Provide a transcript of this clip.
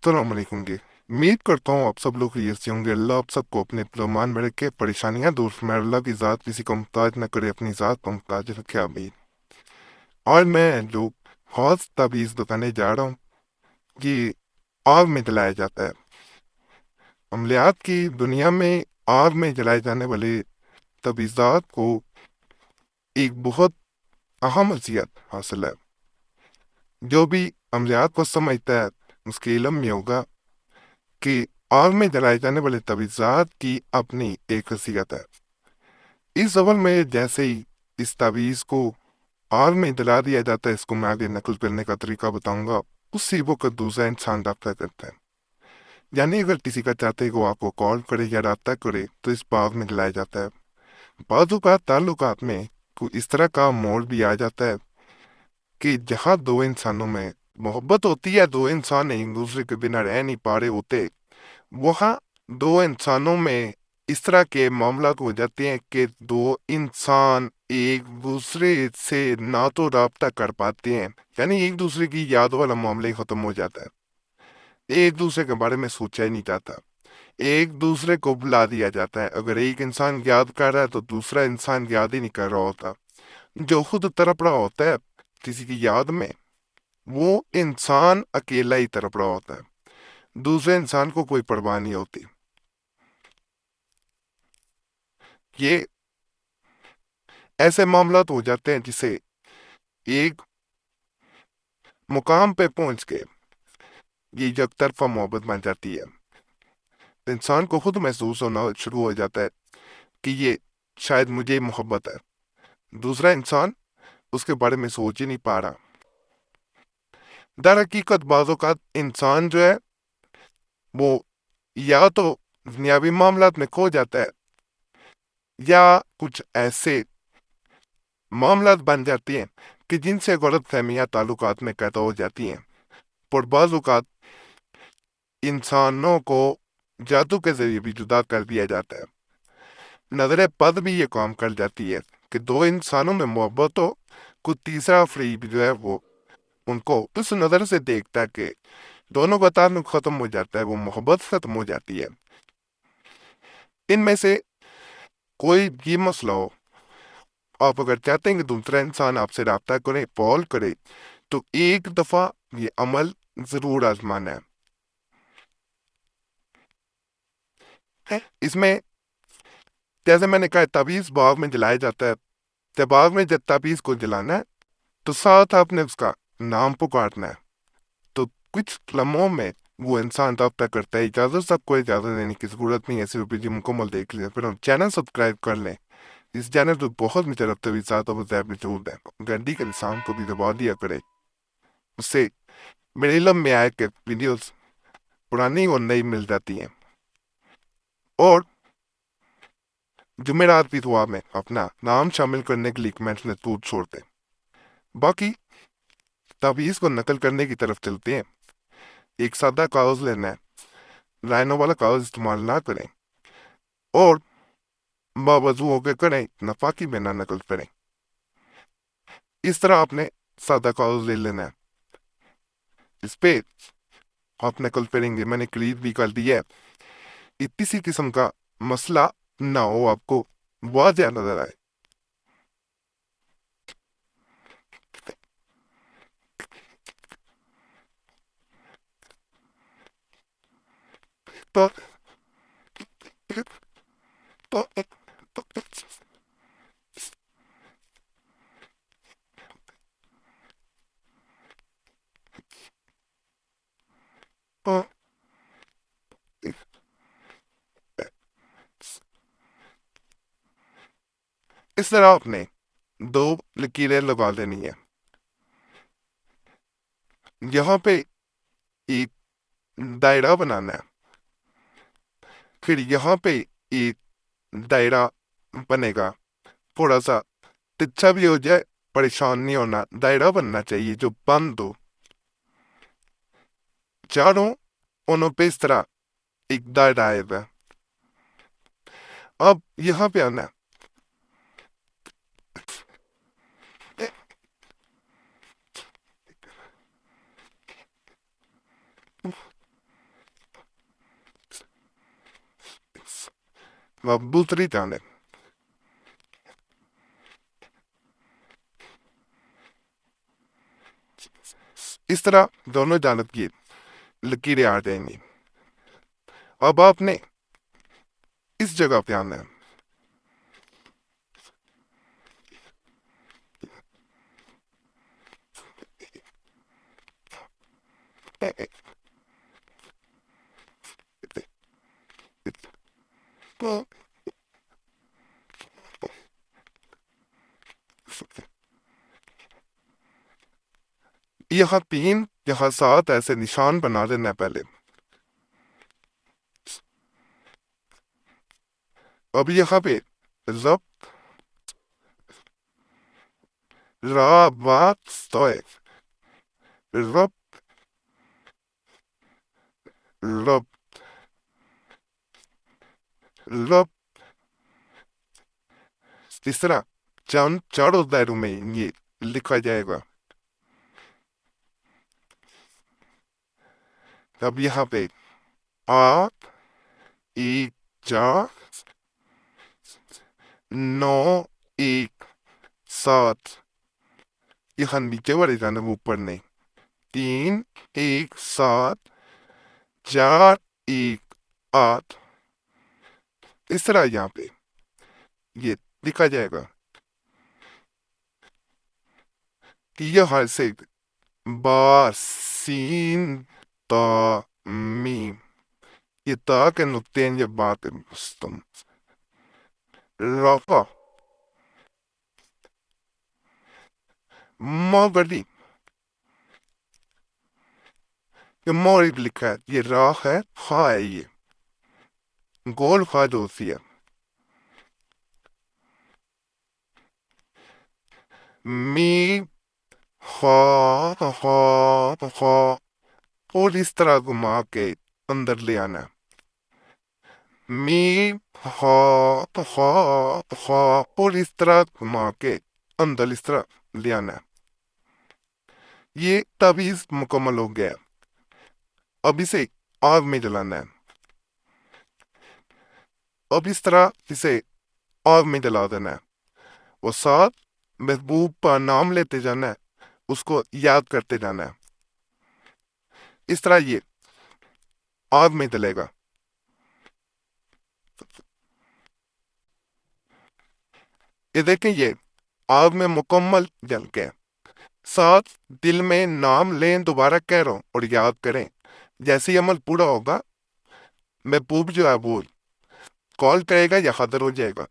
अस्सलामुअलैकुम जी। उम्मीद करता हूँ आप सब लोग खैरियत से होंगे। अल्लाह आप सबको अपने रमान में रखे, परेशानियां दूर फरमाए। अल्लाह की ज़ात किसी को मुहताज न करे, अपनी ज़ात को मुहताज रखे, आमीन। और मैं जो खास ताबीज़ बताने जा रहा हूँ कि आग में जलाया जाता है। अमलियात की दुनिया में आग में जलाए जाने वाले तबीज़ात को एक बहुत अहम अजियत हासिल है। जो भी अमलियात को समझता है उसके इल्म में होगा कि आग में जलाए जाने वाले तबीज़ात की अपनी एक खासियत है। इस अवल में जैसे ही इस तावीज़ को आग में जला दिया जाता है, इसको मैं आगे नकल करने का तरीका बताऊंगा। उसी वक्त दूसरा इंसान रब्ता करता है। यानी अगर किसी का चाहते को आपको कॉल करे या रब्ता करे तो इस आग में जलाया जाता है। बाज़ औक़ात ताल्लुकात में कोई इस तरह का मोड़ भी आ जाता है कि जहाँ दो इंसानों में मोहब्बत होती है, दो इंसान एक दूसरे के बिना रह नहीं पा रहे होते, वहाँ दो इंसानों में इस तरह के मामला हो जाते हैं कि दो इंसान एक दूसरे से ना तो राब्ता कर पाते हैं, यानी एक दूसरे की याद वाला मामला ही खत्म हो जाता है। एक दूसरे के बारे में सोचा ही नहीं जाता, एक दूसरे को बुला दिया जाता है। अगर एक इंसान याद कर रहा है तो दूसरा इंसान याद ही नहीं कर रहा होता। जो खुद तड़प रहा होता है किसी की याद में, वो इंसान अकेला ही तड़प रहा होता है, दूसरे इंसान को कोई परवाह नहीं होती। ये ऐसे मामला हो जाते हैं जिसे एक मुकाम पे पहुंच के ये यकतरफा मोहब्बत बन जाती है। तो इंसान को खुद महसूस होना शुरू हो जाता है कि ये शायद मुझे मोहब्बत है। दूसरा इंसान उसके बारे में सोच ही नहीं पा रहा। दर हकीकत बाज़ों का इंसान जो है वो या तो दुनियावी मामलात में खो जाता है या कुछ ऐसे मामलात बन जाती हैं कि जिनसे गलत फहमियाँ ताल्लुकात में पैदा हो जाती हैं। पर बाज़ औक़ात इंसानों को जादू के जरिए भी जुदा कर दिया जाता है। नजर बद भी ये काम कर जाती है कि दो इंसानों में मोहब्बत हो, कोई तीसरा फरीब जो है वो उनको उस नजर से देखता है कि दोनों का ताल्लुक खत्म हो जाता है, वो मोहब्बत खत्म हो जाती है। इनमें से कोई भी मसला हो, आप अगर चाहते हैं कि दूसरा इंसान आपसे रब्ता करे, कॉल करे, तो एक दफा ये अमल जरूर आजमाना है। इसमें जैसे मैंने कहा ताबीज बाग में जलाया जाता है। जब बाग में जब ताबीज को जलाना है तो साथ आपने उसका नाम पुकारना है। तो कुछ लम्हों में वो इंसान तब तक करता है। इजाजत सबको इजाजत देने की जरूरत नहीं है, सिर्फ वीडियो मुकम्मल देख लिया फिर हम चैनल सब्सक्राइब कर लें। इस चैनल पर बहुत मुझे तवीज़ात और वज़ैब मौजूद है। घंटी के निशान को भी दबा दिया करे, उससे मेरे इलम में आए कि वीडियोस पुरानी और नई मिल जाती हैं। और जुमेरात भी दुआ में अपना नाम शामिल करने के लिए कमेंट्स में जरूर छोड़ दें। बाकी तावीज़ को नकल करने की तरफ चलते हैं। एक सादा कागज लेना है, लाइनों वाला कागज इस्तेमाल ना करें और बावजू होकर करें, नफाकी में ना नकल करें। इस तरह आपने सादा कागज ले लेना है, इस पे आप नकल करेंगे। मैंने क्लियर भी कर दिया है, किसी किस्म का मसला ना हो, आपको वाज़ेह नजर आए। तो, तो, तो, तो, इस तरह आपने दो लकीरें लगा देनी है। यहाँ पे एक दायरा बनाना है, फिर यहाँ पे एक दायरा बनेगा। थोड़ा सा तिरछा भी हो जाए, परेशान नहीं होना, दायरा बनना चाहिए जो बंद हो। चारों कोनों पे इस तरह एक दायरा आएगा। अब यहाँ पे आना, اب دوسری جانب اس طرح دونوں جانب کی لکیریں آ جائیں گی. اب آپ نے اس جگہ پہ آنا ہے. یہاں 3 یہاں 7 ایسے نشان بنا دینا ہے پہلے. اب یہاں پہ ضبط رابط ضبط رب رب تیسرا چاروں دائروں میں یہ لکھا جائے گا. اب یہاں پہ 8 1 4 9 1 7 یہاں نیچے والے جانب اوپر نہیں. 3 1 7 4 1 8 اس طرح یہاں پہ یہ لکھا جائے گا کہ یہاں سے با سین تا میم یہ تا کے نقطے ہیں، یہ بات مستم رفع مغرب یہ مغرب لکھا ہے، یہ راہ ہے، خواہ ہے، یہ گول خواہ جو ہوتی ہے. میم خواہ اور اس طرح گھما کے اندر لے آنا ہے. میم خواہ اور اس طرح گھما کے اندر اس طرح لے آنا ہے. یہ تعویذ مکمل ہو گیا. اب اسے آگ میں جلانا ہے. اب اس طرح اسے آگ میں جلا دینا ہے. وہ ساتھ محبوب کا نام لیتے جانا ہے، اس کو یاد کرتے جانا ہے. اس طرح یہ آگ میں جلے گا. یہ دیکھیں یہ آگ میں مکمل جل گیا. ساتھ دل میں نام لیں، دوبارہ کہہ رہا ہوں اور یاد کریں. جیسے ہی عمل پورا ہوگا محبوب جو ہے وہ کال کرے گا یا حاضر ہو جائے گا.